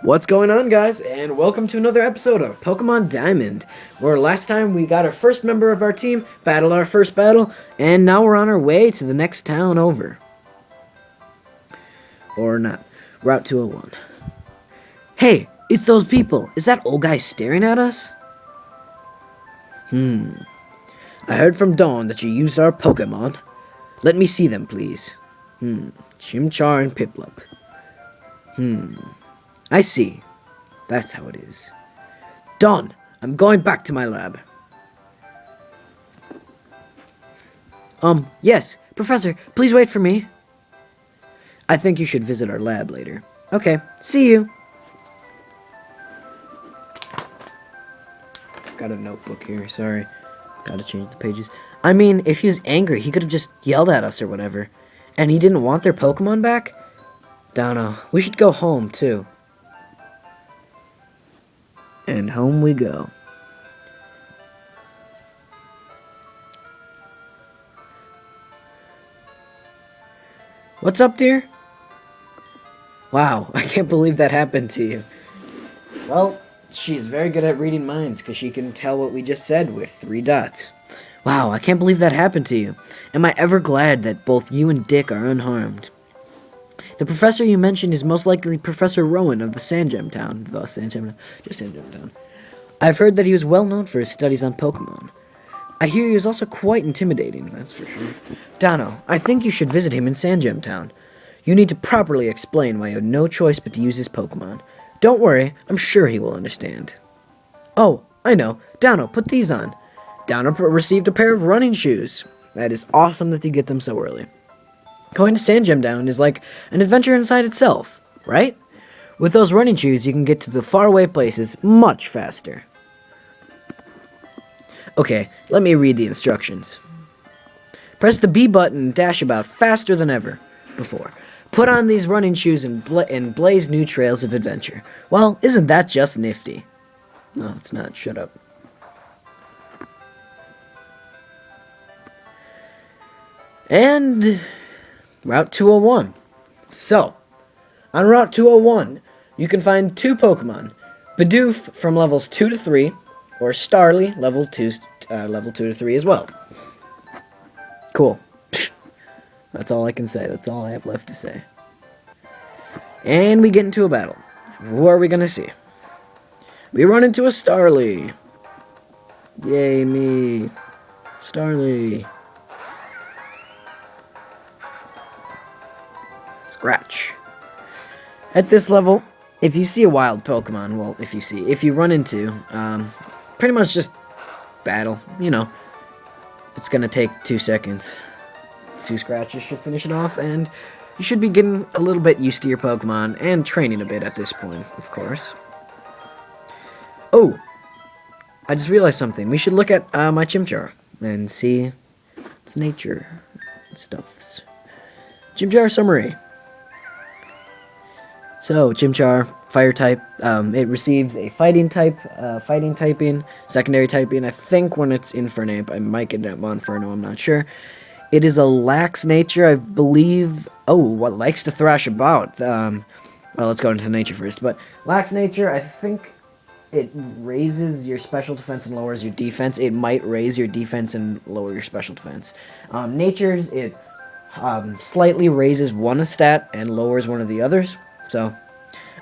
What's going on, guys, and welcome to another episode of Pokemon Diamond, where last time we got our first member of our team, battled our first battle, and now we're on our way to the next town over. Or not. Route 201. Hey, it's those people. Is that old guy staring at us? I heard from Dawn that you used our Pokemon. Let me see them, please. Chimchar and Piplup. I see. That's how it is. Dawn, I'm going back to my lab. Yes. Professor, please wait for me. I think you should visit our lab later. Okay, see you. Got a notebook here, sorry. Gotta change the pages. I mean, if he was angry, he could have just yelled at us or whatever. And he didn't want their Pokemon back? Dunno. We should go home, too. And home we go. What's up, dear? Wow, I can't believe that happened to you. Well, she's very good at reading minds, because she can tell what we just said with 3 dots. Wow, I can't believe that happened to you. Am I ever glad that both you and Dick are unharmed. The professor you mentioned is most likely Professor Rowan of the Sandgem Town. Just Sandgem Town. I've heard that he was well known for his studies on Pokemon. I hear he was also quite intimidating, that's for sure. Dano, I think you should visit him in Sandgem Town. You need to properly explain why you had no choice but to use his Pokemon. Don't worry, I'm sure he will understand. Oh, I know. Dano, put these on. Dano received a pair of running shoes. That is awesome that you get them so early. Going to Sandgem Town is like an adventure inside itself, right? With those running shoes, you can get to the faraway places much faster. Okay, let me read the instructions. Press the B button and dash about faster than ever before. Put on these running shoes and blaze new trails of adventure. Well, isn't that just nifty? No, it's not. Shut up. And Route 201. So, on Route 201, you can find 2 Pokemon. Bidoof from levels 2 to 3, or Starly, level 2 to 3 as well. Cool. That's all I can say. That's all I have left to say. And we get into a battle. Who are we going to see? We run into a Starly. Yay, me. Starly. Scratch. At this level, if you see a wild Pokemon, well, if you run into, pretty much just battle, you know. It's gonna take 2 seconds. 2 scratches should finish it off, and you should be getting a little bit used to your Pokemon, and training a bit at this point, of course. Oh! I just realized something. We should look at my Chimchar, and see its nature and stuffs. Chimchar summary. So, Chimchar, fire type, it receives a fighting typing, secondary typing. I think when it's Infernape, I might get it Monferno, I'm not sure. It is a lax nature, I believe. Oh, what likes to thrash about. Well, let's go into nature first. But lax nature, I think it raises your special defense and lowers your defense. It might raise your defense and lower your special defense. Natures, it slightly raises one stat and lowers one of the others. So,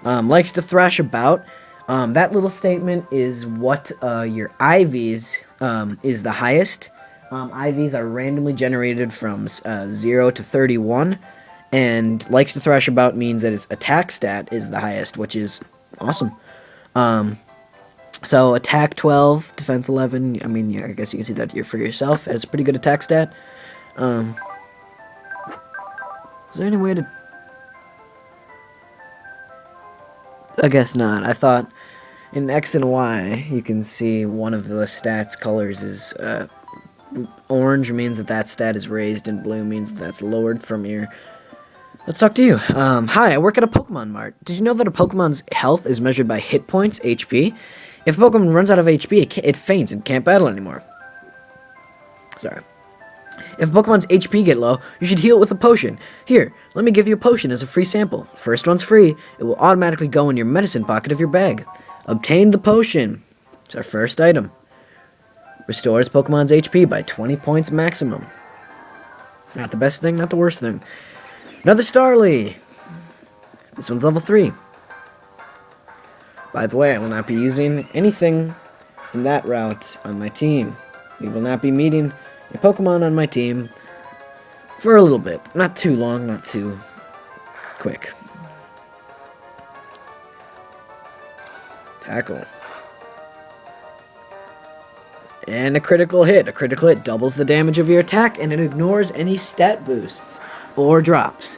likes to thrash about. That little statement is what your IVs is the highest. IVs are randomly generated from 0 to 31. And likes to thrash about means that its attack stat is the highest, which is awesome. So, attack 12, defense 11. I mean, yeah, I guess you can see that for yourself. It's a pretty good attack stat. Is there any way to... I guess not. I thought in X and Y, you can see one of the stats colors is orange means that stat is raised, and blue means that's lowered from your... Let's talk to you. Hi, I work at a Pokemon Mart. Did you know that a Pokemon's health is measured by hit points, HP? If a Pokemon runs out of HP, it faints and can't battle anymore. Sorry. If a Pokemon's HP get low, you should heal it with a potion. Here, let me give you a potion as a free sample. First one's free. It will automatically go in your medicine pocket of your bag. Obtain the potion. It's our first item. Restores Pokemon's HP by 20 points maximum. Not the best thing, not the worst thing. Another Starly. This one's level 3. By the way, I will not be using anything in that route on my team. We will not be meeting a Pokemon on my team for a little bit. Not too long, not too quick. Tackle. And a critical hit. A critical hit doubles the damage of your attack, and it ignores any stat boosts or drops.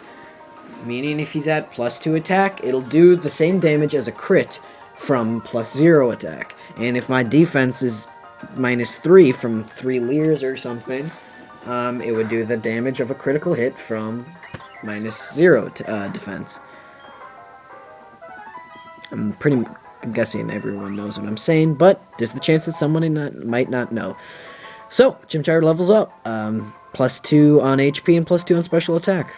Meaning if he's at +2 attack, it'll do the same damage as a crit from +0 attack. And if my defense is -3 from 3 Leers or something, it would do the damage of a critical hit from -0 defense. I'm guessing everyone knows what I'm saying, but there's the chance that someone might not know. So, Chimchar levels up. +2 on HP and +2 on special attack.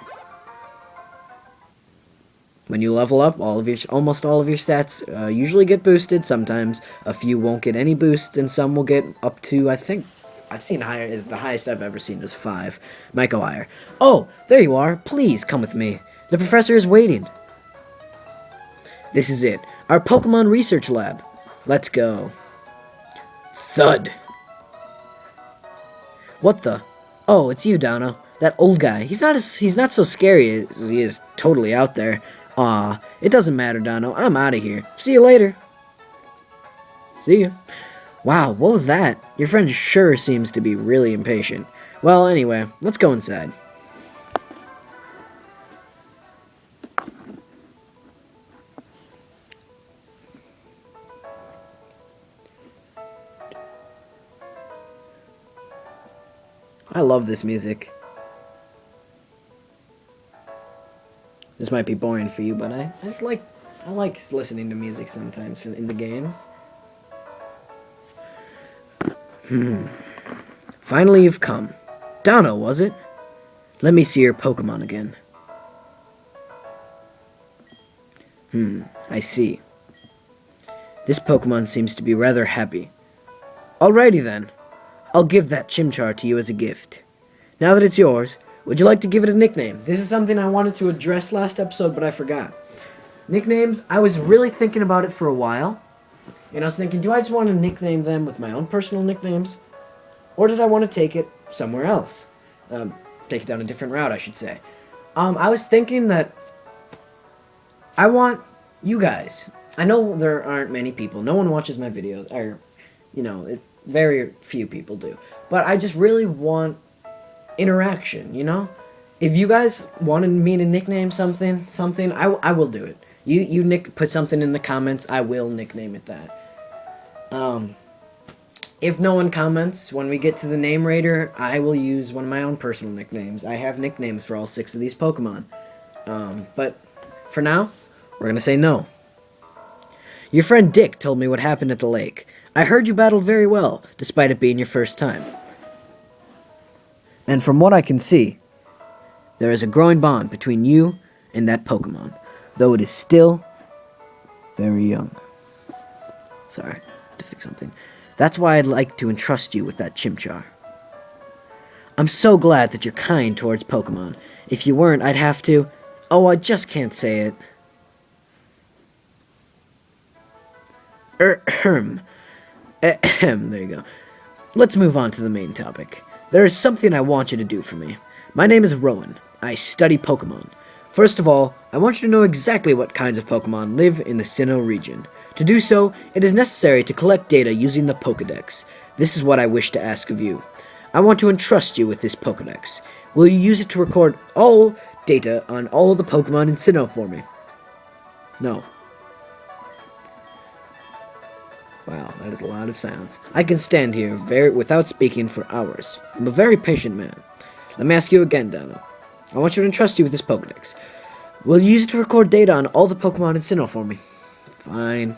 When you level up, almost all of your stats usually get boosted. Sometimes a few won't get any boosts, and some will get up to, I think, I've seen higher, is the highest I've ever seen is 5. Might go higher. Oh, there you are. Please come with me. The professor is waiting. This is it. Our Pokemon research lab. Let's go. Thud. What the? Oh, it's you, Dono. That old guy. He's not so scary as he is totally out there. Aw, it doesn't matter, Dono. I'm out of here. See you later. See you. Wow, what was that? Your friend sure seems to be really impatient. Well, anyway, let's go inside. I love this music. This might be boring for you, but I like listening to music sometimes in the games. Finally you've come. Dono, was it? Let me see your Pokemon again. I see. This Pokemon seems to be rather happy. Alrighty then. I'll give that Chimchar to you as a gift. Now that it's yours, would you like to give it a nickname? This is something I wanted to address last episode, but I forgot. Nicknames, I was really thinking about it for a while. And I was thinking, do I just want to nickname them with my own personal nicknames? Or did I want to take it somewhere else? Take it down a different route, I should say. I was thinking that I want you guys. I know there aren't many people. No one watches my videos. Or, very few people do. But I just really want interaction, you know? If you guys wanted me to nickname something, I will do it. You put something in the comments, I will nickname it that. If no one comments, when we get to the name raider, I will use one of my own personal nicknames. I have nicknames for all 6 of these Pokemon. But for now, we're gonna say no. Your friend Dick told me what happened at the lake. I heard you battled very well, despite it being your first time. And from what I can see, there is a growing bond between you and that Pokemon, though it is still very young. Sorry, I have to fix something. That's why I'd like to entrust you with that Chimchar. I'm so glad that you're kind towards Pokemon. If you weren't, I'd have to... Oh, I just can't say it. There you go. Let's move on to the main topic. There is something I want you to do for me. My name is Rowan. I study Pokemon. First of all, I want you to know exactly what kinds of Pokemon live in the Sinnoh region. To do so, it is necessary to collect data using the Pokédex. This is what I wish to ask of you. I want to entrust you with this Pokédex. Will you use it to record all data on all of the Pokemon in Sinnoh for me? No. Wow, that is a lot of sounds. I can stand here without speaking for hours. I'm a very patient man. Let me ask you again, Dono. I want you to entrust you with this Pokédex. Will you use it to record data on all the Pokemon in Sinnoh for me? Fine.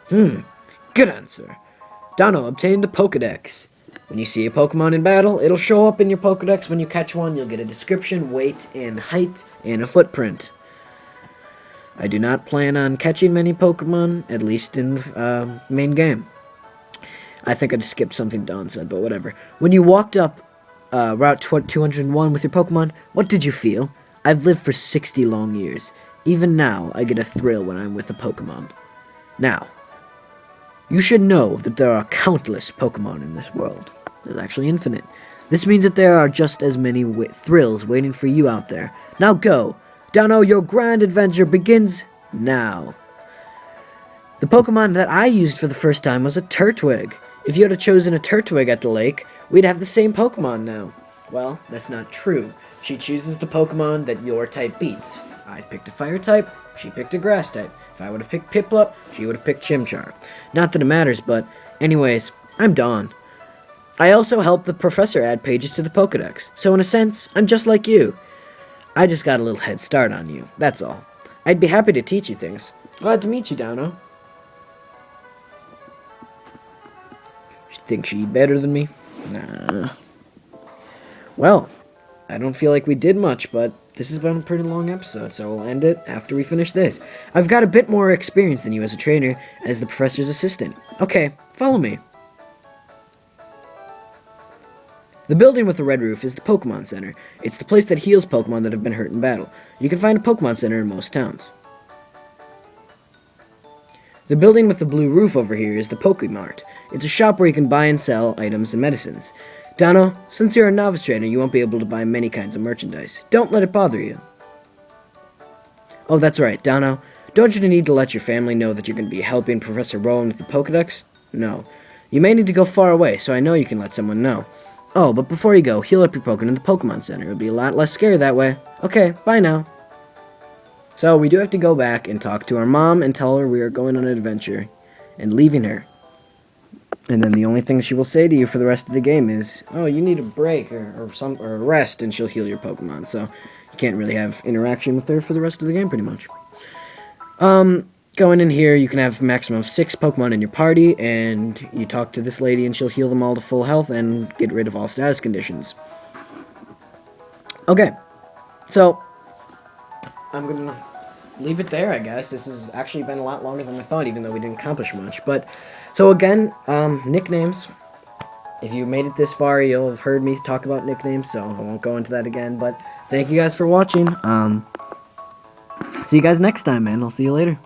Good answer. Dono obtained the Pokédex. When you see a Pokemon in battle, it'll show up in your Pokedex. When you catch one, you'll get a description, weight, and height, and a footprint. I do not plan on catching many Pokemon, at least in main game. I think I just skipped something Don said, but whatever. When you walked up Route 201 with your Pokemon, what did you feel? I've lived for 60 long years. Even now, I get a thrill when I'm with a Pokemon. Now, you should know that there are countless Pokemon in this world. There's actually infinite. This means that there are just as many thrills waiting for you out there. Now go! Dano, your grand adventure begins now. The Pokemon that I used for the first time was a Turtwig. If you had chosen a Turtwig at the lake, we'd have the same Pokemon now. Well, that's not true. She chooses the Pokemon that your type beats. I picked a fire type, she picked a grass type. If I would have picked Piplup, she would have picked Chimchar. Not that it matters, but anyways, I'm Dawn. I also help the professor add pages to the Pokedex, so in a sense, I'm just like you. I just got a little head start on you, that's all. I'd be happy to teach you things. Glad to meet you, Dano. Think she better than me? Nah. Well, I don't feel like we did much, but this has been a pretty long episode, so we'll end it after we finish this. I've got a bit more experience than you as a trainer, as the professor's assistant. Okay, follow me. The building with the red roof is the Pokemon Center. It's the place that heals Pokemon that have been hurt in battle. You can find a Pokemon Center in most towns. The building with the blue roof over here is the Pokemart. It's a shop where you can buy and sell items and medicines. Dano, since you're a novice trainer, you won't be able to buy many kinds of merchandise. Don't let it bother you. Oh, that's right, Dano. Don't you need to let your family know that you're going to be helping Professor Rowan with the Pokedex? No. You may need to go far away, so I know you can let someone know. Oh, but before you go, heal up your Pokemon in the Pokemon Center. It'll be a lot less scary that way. Okay, bye now. So, we do have to go back and talk to our mom and tell her we are going on an adventure and leaving her. And then the only thing she will say to you for the rest of the game is, oh, you need a break or a rest, and she'll heal your Pokemon. So you can't really have interaction with her for the rest of the game, pretty much. Going in here, you can have a maximum of 6 Pokemon in your party, and you talk to this lady, and she'll heal them all to full health and get rid of all status conditions. Okay, so I'm gonna leave it there, I guess. This has actually been a lot longer than I thought, even though we didn't accomplish much. But so again, nicknames. If you made it this far, you'll have heard me talk about nicknames, so I won't go into that again. But thank you guys for watching. See you guys next time, man. I'll see you later.